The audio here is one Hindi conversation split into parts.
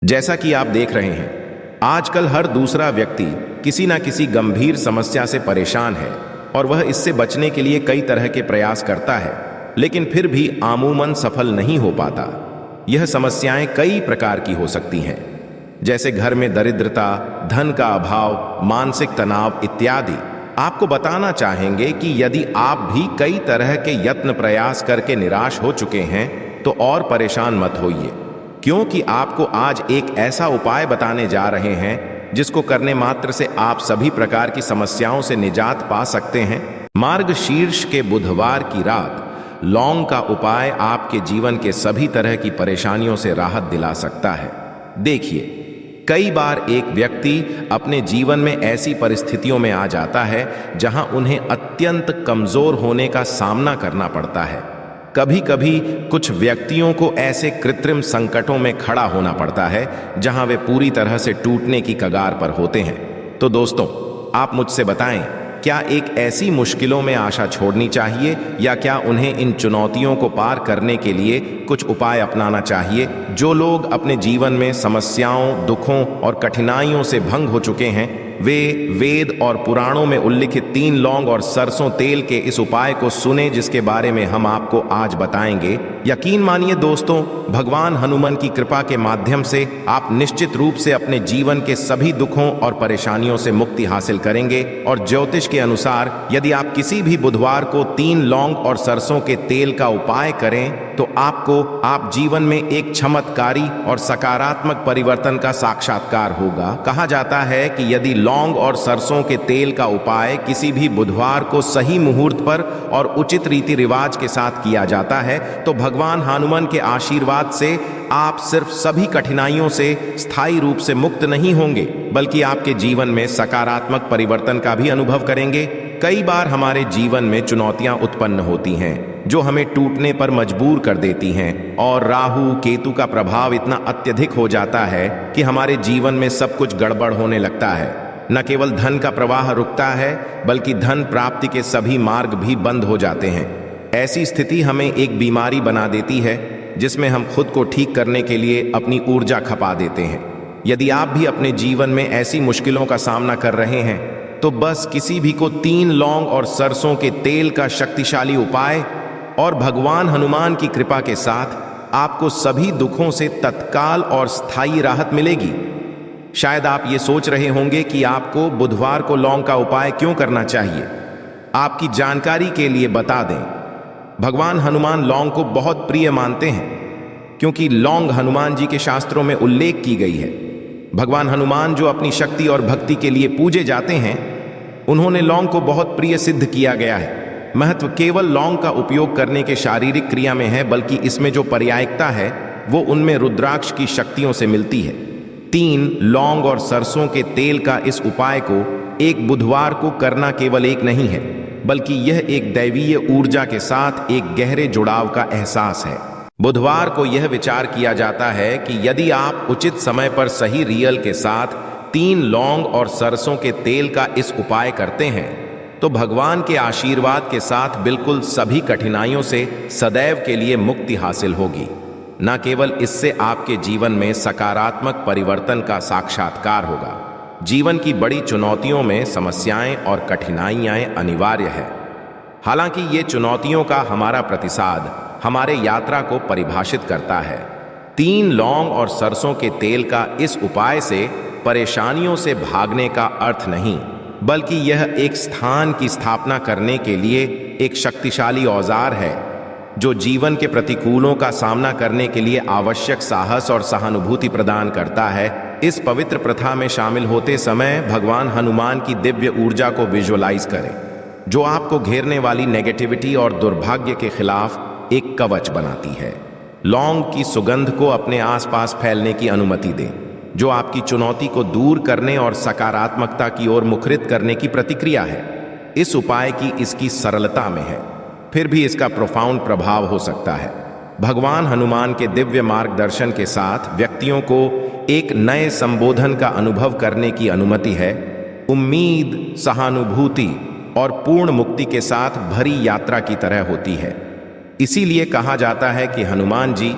जैसा कि आप देख रहे हैं, आजकल हर दूसरा व्यक्ति किसी ना किसी गंभीर समस्या से परेशान है और वह इससे बचने के लिए कई तरह के प्रयास करता है, लेकिन फिर भी अमूमन सफल नहीं हो पाता। यह समस्याएं कई प्रकार की हो सकती हैं, जैसे घर में दरिद्रता, धन का अभाव, मानसिक तनाव इत्यादि। आपको बताना चाहेंगे कि यदि आप भी कई तरह के यत्न प्रयास करके निराश हो चुके हैं तो और परेशान मत होइए, क्योंकि आपको आज एक ऐसा उपाय बताने जा रहे हैं जिसको करने मात्र से आप सभी प्रकार की समस्याओं से निजात पा सकते हैं। मार्गशीर्ष के बुधवार की रात लौंग का उपाय आपके जीवन के सभी तरह की परेशानियों से राहत दिला सकता है। देखिए, कई बार एक व्यक्ति अपने जीवन में ऐसी परिस्थितियों में आ जाता है जहां उन्हें अत्यंत कमजोर होने का सामना करना पड़ता है। कभी कभी कुछ व्यक्तियों को ऐसे कृत्रिम संकटों में खड़ा होना पड़ता है जहां वे पूरी तरह से टूटने की कगार पर होते हैं। तो दोस्तों, आप मुझसे बताएं, क्या एक ऐसी मुश्किलों में आशा छोड़नी चाहिए या क्या उन्हें इन चुनौतियों को पार करने के लिए कुछ उपाय अपनाना चाहिए? जो लोग अपने जीवन में समस्याओं, दुखों और कठिनाइयों से भंग हो चुके हैं, वे वेद और पुराणों में उल्लिखित 3 लौंग और सरसों तेल के इस उपाय को सुने, जिसके बारे में हम आपको आज बताएंगे। यकीन मानिए दोस्तों, भगवान हनुमान की कृपा के माध्यम से आप निश्चित रूप से अपने जीवन के सभी दुखों और परेशानियों से मुक्ति हासिल करेंगे। और ज्योतिष के अनुसार यदि आप किसी भी बुधवार को 3 लौंग और सरसों के तेल का उपाय करें तो आप जीवन में एक चमत्कारी और सकारात्मक परिवर्तन का साक्षात्कार होगा। कहा जाता है कि यदि लौंग और सरसों के तेल का उपाय किसी भी बुधवार को सही मुहूर्त पर और उचित रीति रिवाज के साथ किया जाता है तो भगवान हनुमान के आशीर्वाद से आप सिर्फ सभी कठिनाइयों से स्थायी रूप से मुक्त नहीं होंगे, बल्कि आपके जीवन में सकारात्मक परिवर्तन का भी अनुभव करेंगे। कई बार हमारे जीवन में चुनौतियां उत्पन्न होती हैं जो हमें टूटने पर मजबूर कर देती हैं, और राहु केतु का प्रभाव इतना अत्यधिक हो जाता है कि हमारे जीवन में सब कुछ गड़बड़ होने लगता है। न केवल धन का प्रवाह रुकता है, बल्कि धन प्राप्ति के सभी मार्ग भी बंद हो जाते हैं। ऐसी स्थिति हमें एक बीमारी बना देती है जिसमें हम खुद को ठीक करने के लिए अपनी ऊर्जा खपा देते हैं। यदि आप भी अपने जीवन में ऐसी मुश्किलों का सामना कर रहे हैं तो बस किसी भी को 3 लौंग और सरसों के तेल का शक्तिशाली उपाय और भगवान हनुमान की कृपा के साथ आपको सभी दुखों से तत्काल और स्थायी राहत मिलेगी। शायद आप ये सोच रहे होंगे कि आपको बुधवार को लौंग का उपाय क्यों करना चाहिए। आपकी जानकारी के लिए बता दें, भगवान हनुमान लौंग को बहुत प्रिय मानते हैं, क्योंकि लौंग हनुमान जी के शास्त्रों में उल्लेख की गई है। भगवान हनुमान जो अपनी शक्ति और भक्ति के लिए पूजे जाते हैं, उन्होंने लौंग को बहुत प्रिय सिद्ध किया गया है। महत्व केवल लौंग का उपयोग करने के शारीरिक क्रिया में है, बल्कि इसमें जो पर्यायिकता है वो उनमें रुद्राक्ष की शक्तियों से मिलती है। 3 लौंग और सरसों के तेल का इस उपाय को एक बुधवार को करना केवल एक नहीं है, बल्कि यह एक दैवीय ऊर्जा के साथ एक गहरे जुड़ाव का एहसास है। बुधवार को यह विचार किया जाता है कि यदि आप उचित समय पर सही रियल के साथ 3 लौंग और सरसों के तेल का इस उपाय करते हैं तो भगवान के आशीर्वाद के साथ बिल्कुल सभी कठिनाइयों से सदैव के लिए मुक्ति हासिल होगी। न केवल इससे आपके जीवन में सकारात्मक परिवर्तन का साक्षात्कार होगा, जीवन की बड़ी चुनौतियों में समस्याएं और कठिनाइयां अनिवार्य है। हालांकि ये चुनौतियों का हमारा प्रतिसाद हमारे यात्रा को परिभाषित करता है। 3 लौंग और सरसों के तेल का इस उपाय से परेशानियों से भागने का अर्थ नहीं, बल्कि यह एक स्थान की स्थापना करने के लिए एक शक्तिशाली औजार है जो जीवन के प्रतिकूलों का सामना करने के लिए आवश्यक साहस और सहानुभूति प्रदान करता है। इस पवित्र प्रथा में शामिल होते समय भगवान हनुमान की दिव्य ऊर्जा को विजुअलाइज करें, जो आपको घेरने वाली नेगेटिविटी और दुर्भाग्य के खिलाफ एक कवच बनाती है। लौंग की सुगंध को अपने आसपास फैलने की अनुमति दें, जो आपकी चुनौती को दूर करने और सकारात्मकता की ओर मुखरित करने की प्रतिक्रिया है। इस उपाय की इसकी सरलता में है, फिर भी इसका प्रोफाउंड प्रभाव हो सकता है। भगवान हनुमान के दिव्य मार्गदर्शन के साथ व्यक्तियों को एक नए संबोधन का अनुभव करने की अनुमति है। उम्मीद, सहानुभूति और पूर्ण मुक्ति के साथ भरी यात्रा की तरह होती है। इसीलिए कहा जाता है कि हनुमान जी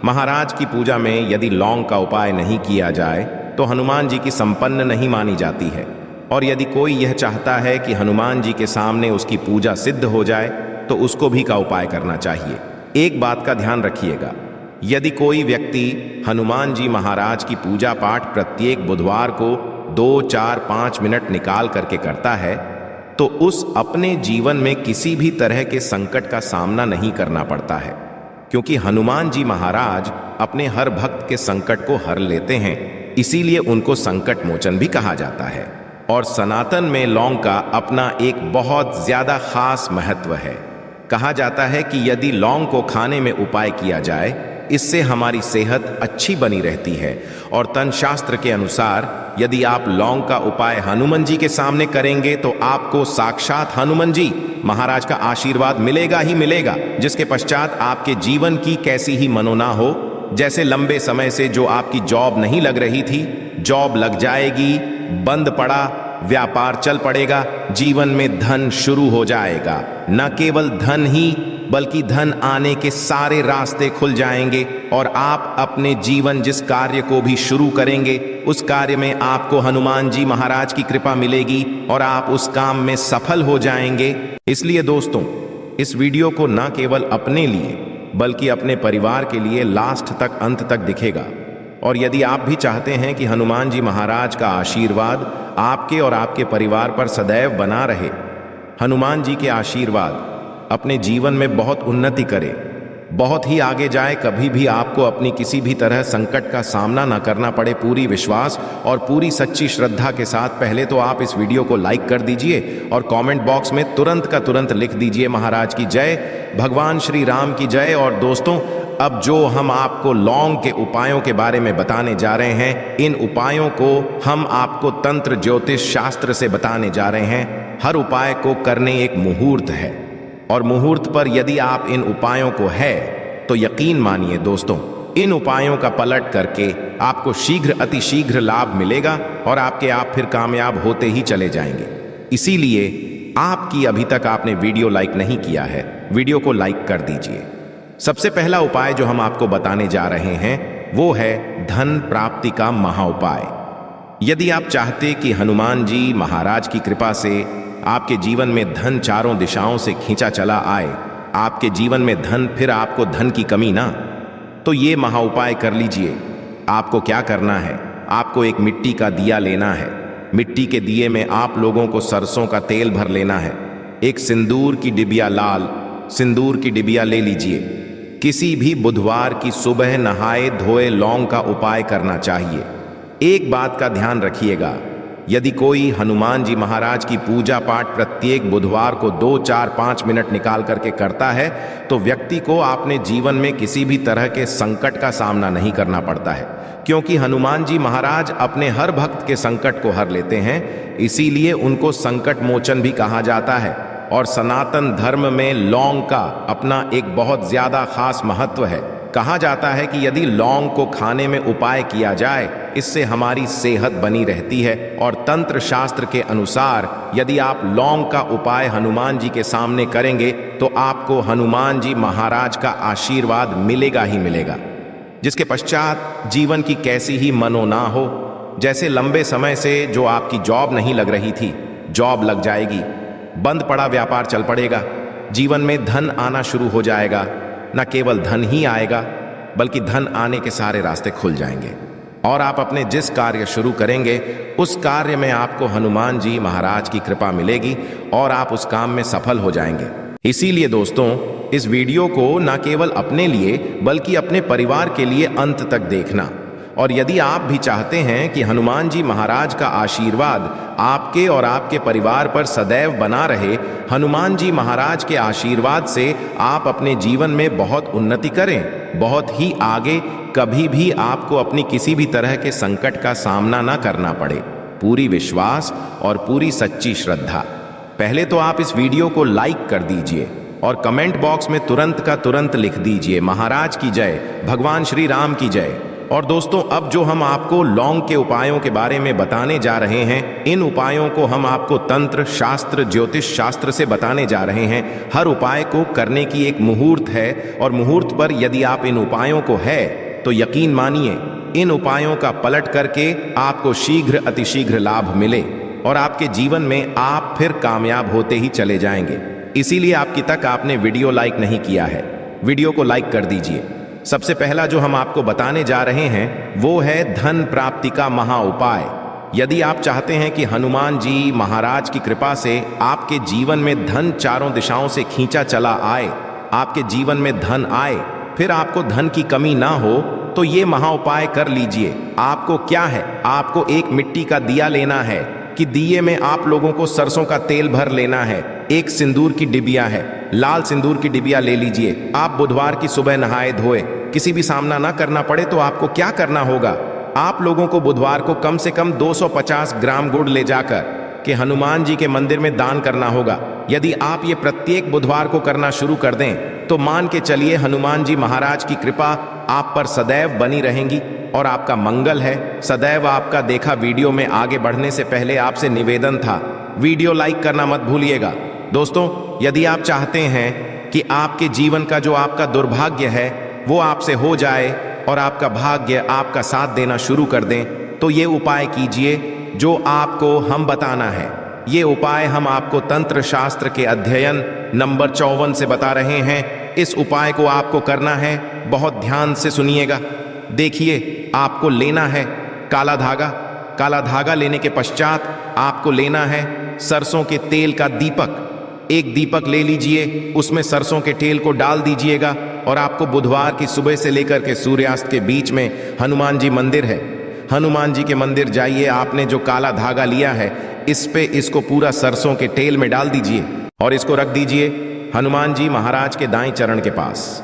महाराज की पूजा में यदि लौंग का उपाय नहीं किया जाए तो हनुमान जी की संपन्न नहीं मानी जाती है। और यदि कोई यह चाहता है कि हनुमान जी के सामने उसकी पूजा सिद्ध हो जाए तो उसको भी का उपाय करना चाहिए। एक बात का ध्यान रखिएगा, यदि कोई व्यक्ति हनुमान जी महाराज की पूजा पाठ प्रत्येक बुधवार को 2, 4, 5 मिनट निकाल करके करता है तो उस अपने जीवन में किसी भी तरह के संकट का सामना नहीं करना पड़ता है, क्योंकि हनुमान जी महाराज अपने हर भक्त के संकट को हर लेते हैं, इसीलिए उनको संकट मोचन भी कहा जाता है। और सनातन में लौंग का अपना एक बहुत ज्यादा खास महत्व है। कहा जाता है कि यदि लौंग को खाने में उपाय किया जाए इससे हमारी सेहत अच्छी बनी रहती है। और तंत्र शास्त्र के अनुसार यदि आप लौंग का उपाय हनुमान जी के सामने करेंगे तो आपको साक्षात हनुमान जी महाराज का आशीर्वाद मिलेगा ही मिलेगा, जिसके पश्चात आपके जीवन की कैसी ही मनोना हो, जैसे लंबे समय से जो आपकी जॉब नहीं लग रही थी, जॉब लग जाएगी, बंद पड़ा व्यापार चल पड़ेगा, जीवन में धन शुरू हो जाएगा। न केवल धन ही बल्कि धन आने के सारे रास्ते खुल जाएंगे और आप अपने जीवन जिस कार्य को भी शुरू करेंगे उस कार्य में आपको हनुमान जी महाराज की कृपा मिलेगी और आप उस काम में सफल हो जाएंगे। इसलिए दोस्तों, इस वीडियो को न केवल अपने लिए बल्कि अपने परिवार के लिए लास्ट तक, अंत तक दिखेगा। और यदि आप भी चाहते हैं कि हनुमान जी महाराज का आशीर्वाद आपके और आपके परिवार पर सदैव बना रहे, हनुमान जी के आशीर्वाद अपने जीवन में बहुत उन्नति करे, बहुत ही आगे जाए, कभी भी आपको अपनी किसी भी तरह संकट का सामना ना करना पड़े, पूरी विश्वास और पूरी सच्ची श्रद्धा के साथ पहले तो आप इस वीडियो को लाइक कर दीजिए और कमेंट बॉक्स में तुरंत का तुरंत लिख दीजिए महाराज की जय, भगवान श्री राम की जय। और दोस्तों, अब जो हम आपको लौंग के उपायों के बारे में बताने जा रहे हैं, इन उपायों को हम आपको तंत्र ज्योतिष शास्त्र से बताने जा रहे हैं। हर उपाय को करने एक मुहूर्त है और मुहूर्त पर यदि आप इन उपायों को है तो यकीन मानिए दोस्तों, इन उपायों का पलट करके आपको शीघ्र अति शीघ्र लाभ मिलेगा और आप फिर कामयाब होते ही चले जाएंगे। इसीलिए आपकी अभी तक आपने वीडियो लाइक नहीं किया है, वीडियो को लाइक कर दीजिए। सबसे पहला उपाय जो हम आपको बताने जा रहे हैं वो है धन प्राप्ति का महा उपाय। यदि आप चाहते कि हनुमान जी महाराज की कृपा से आपके जीवन में धन चारों दिशाओं से खींचा चला आए, आपके जीवन में धन, फिर आपको धन की कमी ना, तो ये महा उपाय कर लीजिए। आपको क्या करना है, आपको एक मिट्टी का दिया लेना है। मिट्टी के दिए में आप लोगों को सरसों का तेल भर लेना है। एक सिंदूर की डिबिया, लाल सिंदूर की डिबिया ले लीजिए। किसी भी बुधवार की सुबह नहाए धोए लौंग का उपाय करना चाहिए। एक बात का ध्यान रखिएगा, यदि कोई हनुमान जी महाराज की पूजा पाठ प्रत्येक बुधवार को 2, 4, 5 मिनट निकाल करके करता है तो व्यक्ति को अपने जीवन में किसी भी तरह के संकट का सामना नहीं करना पड़ता है, क्योंकि हनुमान जी महाराज अपने हर भक्त के संकट को हर लेते हैं, इसीलिए उनको संकट मोचन भी कहा जाता है। और सनातन धर्म में लौंग का अपना एक बहुत ज्यादा खास महत्व है। कहा जाता है कि यदि लौंग को खाने में उपाय किया जाए इससे हमारी सेहत बनी रहती है। और तंत्र शास्त्र के अनुसार यदि आप लौंग का उपाय हनुमान जी के सामने करेंगे तो आपको हनुमान जी महाराज का आशीर्वाद मिलेगा ही मिलेगा, जिसके पश्चात जीवन की कैसी ही मनोना हो, जैसे लंबे समय से जो आपकी जॉब नहीं लग रही थी, जॉब लग जाएगी, बंद पड़ा व्यापार चल पड़ेगा, जीवन में धन आना शुरू हो जाएगा। न केवल धन ही आएगा बल्कि धन आने के सारे रास्ते खुल जाएंगे और आप अपने जिस कार्य शुरू करेंगे उस कार्य में आपको हनुमान जी महाराज की कृपा मिलेगी और आप उस काम में सफल हो जाएंगे। इसीलिए दोस्तों, इस वीडियो को न केवल अपने लिए बल्कि अपने परिवार के लिए अंत तक देखना। और यदि आप भी चाहते हैं कि हनुमान जी महाराज का आशीर्वाद आपके और आपके परिवार पर सदैव बना रहे, हनुमान जी महाराज के आशीर्वाद से आप अपने जीवन में बहुत उन्नति करें, बहुत ही आगे, कभी भी आपको अपनी किसी भी तरह के संकट का सामना ना करना पड़े, पूरी विश्वास और पूरी सच्ची श्रद्धा। पहले तो आप इस वीडियो को लाइक कर दीजिए और कमेंट बॉक्स में तुरंत का तुरंत लिख दीजिए महाराज की जय, भगवान श्री राम की जय। और दोस्तों, अब जो हम आपको लौंग के उपायों के बारे में बताने जा रहे हैं, इन उपायों को हम आपको तंत्र शास्त्र ज्योतिष शास्त्र से बताने जा रहे हैं। हर उपाय को करने की एक मुहूर्त है और मुहूर्त पर यदि आप इन उपायों को है तो यकीन मानिए इन उपायों का पलट करके आपको शीघ्र अतिशीघ्र लाभ मिले और आपके जीवन में आप फिर कामयाब होते ही चले जाएंगे। इसीलिए आपकी तक आपने वीडियो लाइक नहीं किया है, वीडियो को लाइक कर दीजिए। सबसे पहला जो हम आपको बताने जा रहे हैं वो है धन प्राप्ति का महा उपाय। यदि आप चाहते हैं कि हनुमान जी महाराज की कृपा से आपके जीवन में धन चारों दिशाओं से खींचा चला आए, आपके जीवन में धन आए, फिर आपको धन की कमी ना हो, तो ये महा उपाय कर लीजिए। आपको क्या है, आपको एक मिट्टी का दिया लेना है कि दिए में आप लोगों को सरसों का तेल भर लेना है। एक सिंदूर की डिबिया है, लाल सिंदूर की डिबिया ले लीजिए। आप बुधवार की सुबह नहाए धोए, किसी भी सामना ना करना पड़े तो आपको क्या करना होगा, आप लोगों को बुधवार को कम से कम 250 ग्राम गुड़ ले जाकर के हनुमान जी के मंदिर में दान करना होगा। यदि आप ये प्रत्येक बुधवार को करना शुरू कर दें तो मान के चलिए हनुमान जी महाराज की कृपा आप पर सदैव बनी रहेंगी और आपका मंगल है। सदैव आपका देखा वीडियो में आगे बढ़ने से पहले आपसे निवेदन था, वीडियो लाइक करना मत भूलिएगा। दोस्तों, यदि आप चाहते हैं कि आपके जीवन का जो आपका दुर्भाग्य है वो आपसे हो जाए और आपका भाग्य आपका साथ देना शुरू कर दें, तो ये उपाय कीजिए जो आपको हम बताना है। ये उपाय हम आपको तंत्र शास्त्र के अध्ययन नंबर 54 से बता रहे हैं। इस उपाय को आपको करना है, बहुत ध्यान से सुनिएगा। देखिए, आपको लेना है काला धागा। काला धागा लेने के पश्चात आपको लेना है सरसों के तेल का दीपक। एक दीपक ले लीजिए, उसमें सरसों के तेल को डाल दीजिएगा और आपको बुधवार की सुबह से लेकर के सूर्यास्त के बीच में हनुमान जी मंदिर है, हनुमान जी के मंदिर जाइए। आपने जो काला धागा लिया है इस पे इसको पूरा सरसों के तेल में डाल दीजिए और इसको रख दीजिए हनुमान जी महाराज के दाएं चरण के पास।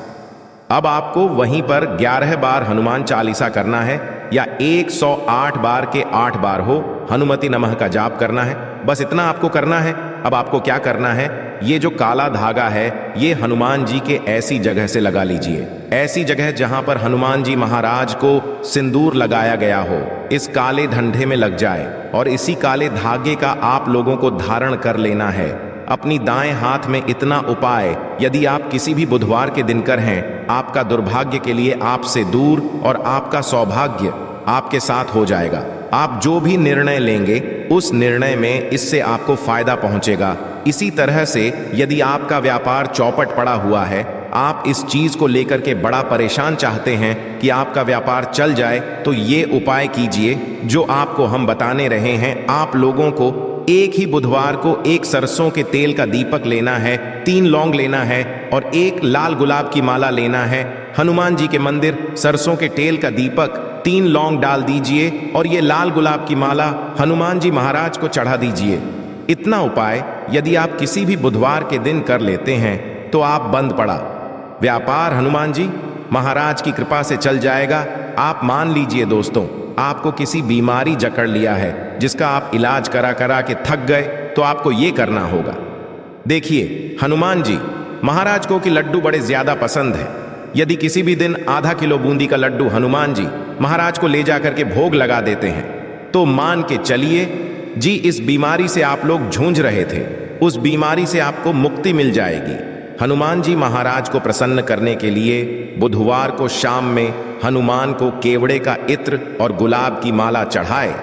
अब आपको वहीं पर 11 बार हनुमान चालीसा करना है या 108 बार के 8 बार हो हनुमति नमः का जाप करना है। बस इतना आपको करना है। अब आपको क्या करना है, ये जो काला धागा है ये हनुमान जी के ऐसी जगह से लगा लीजिए, ऐसी जगह जहां पर हनुमान जी महाराज को सिंदूर लगाया गया हो, इस काले धंधे में लग जाए और इसी काले धागे का आप लोगों को धारण कर लेना है अपनी दाएं हाथ में। इतना उपाय यदि आप किसी भी बुधवार के दिन कर हैं, आपका दुर्भाग्य के लिए आपसे दूर और आपका सौभाग्य आपके साथ हो जाएगा। आप जो भी निर्णय लेंगे उस निर्णय में इससे आपको फायदा पहुंचेगा। इसी तरह से यदि आपका व्यापार चौपट पड़ा हुआ है, आप इस चीज को लेकर के बड़ा परेशान चाहते हैं कि आपका व्यापार चल जाए, तो ये उपाय कीजिए जो आपको हम बताने रहे हैं। आप लोगों को एक ही बुधवार को एक सरसों के तेल का दीपक लेना है, 3 लौंग लेना है और एक लाल गुलाब की माला लेना है। हनुमान जी के मंदिर सरसों के तेल का दीपक 3 लौंग डाल दीजिए और ये लाल गुलाब की माला हनुमान जी महाराज को चढ़ा दीजिए। इतना उपाय यदि आप किसी भी बुधवार के दिन कर लेते हैं तो आप बंद पड़ा व्यापार हनुमान जी महाराज की कृपा से चल जाएगा। आप मान लीजिए दोस्तों, आपको किसी बीमारी जकड़ लिया है जिसका आप इलाज करा करा के थक गए, तो आपको ये करना होगा। देखिए, हनुमान जी महाराज को कि लड्डू बड़े ज्यादा पसंद है। यदि किसी भी दिन आधा किलो बूंदी का लड्डू हनुमान जी महाराज को ले जाकर के भोग लगा देते हैं, तो मान के चलिए जी इस बीमारी से आप लोग जूझ रहे थे, उस बीमारी से आपको मुक्ति मिल जाएगी। हनुमान जी महाराज को प्रसन्न करने के लिए बुधवार को शाम में हनुमान को केवड़े का इत्र और गुलाब की माला चढ़ाए